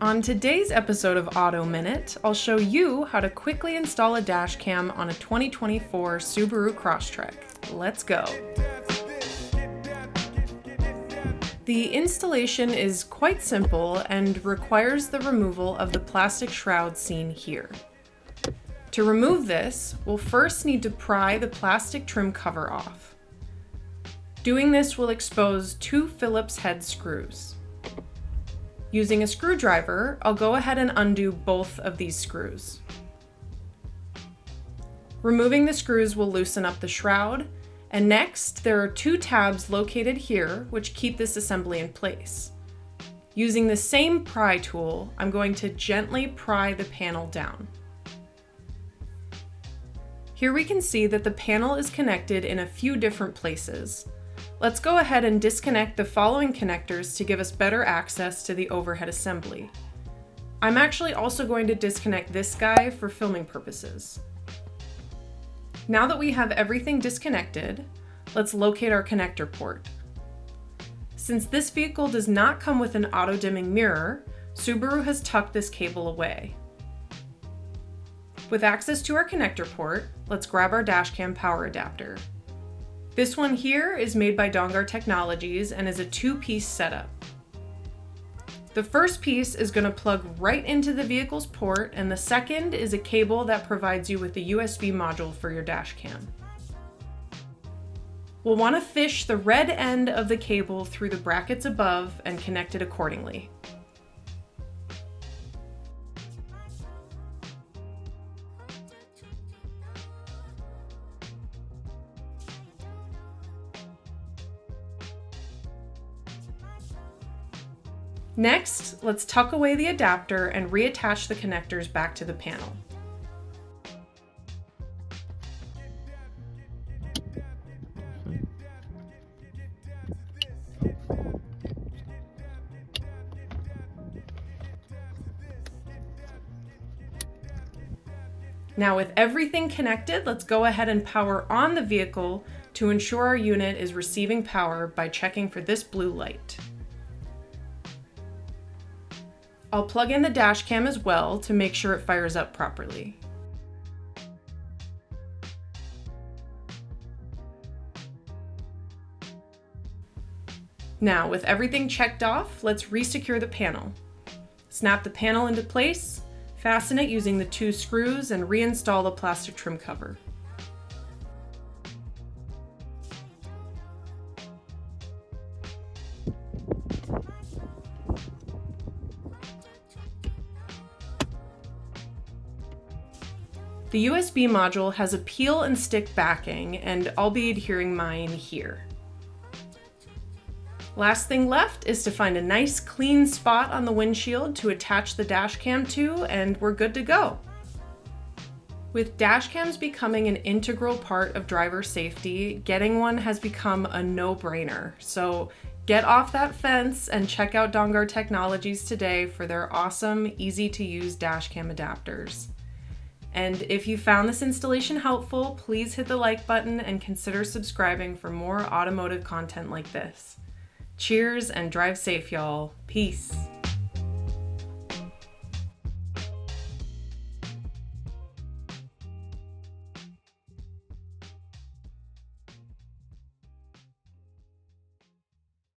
On today's episode of Auto Minute, I'll show you how to quickly install a dash cam on a 2024 Subaru Crosstrek. Let's go. The installation is quite simple and requires the removal of the plastic shroud seen here. To remove this, we'll first need to pry the plastic trim cover off. Doing this will expose 2 Phillips head screws. Using a screwdriver, I'll go ahead and undo both of these screws. Removing the screws will loosen up the shroud, and next there are 2 tabs located here which keep this assembly in place. Using the same pry tool, I'm going to gently pry the panel down. Here we can see that the panel is connected in a few different places. Let's go ahead and disconnect the following connectors to give us better access to the overhead assembly. I'm actually also going to disconnect this guy for filming purposes. Now that we have everything disconnected, let's locate our connector port. Since this vehicle does not come with an auto-dimming mirror, Subaru has tucked this cable away. With access to our connector port, let's grab our dashcam power adapter. This one here is made by Dongar Technologies and is a 2-piece setup. The first piece is going to plug right into the vehicle's port, and the second is a cable that provides you with the USB module for your dashcam. We'll want to fish the red end of the cable through the brackets above and connect it accordingly. Next, let's tuck away the adapter and reattach the connectors back to the panel. Now with everything connected, let's go ahead and power on the vehicle to ensure our unit is receiving power by checking for this blue light. I'll plug in the dash cam as well to make sure it fires up properly. Now, with everything checked off, let's re-secure the panel. Snap the panel into place, fasten it using the 2 screws, and reinstall the plastic trim cover. The USB module has a peel and stick backing, and I'll be adhering mine here. Last thing left is to find a nice clean spot on the windshield to attach the dash cam to, and we're good to go. With dash cams becoming an integral part of driver safety, getting one has become a no-brainer. So get off that fence and check out Dongar Technologies today for their awesome, easy-to-use dash cam adapters. And if you found this installation helpful, please hit the like button and consider subscribing for more automotive content like this. Cheers and drive safe, y'all. Peace.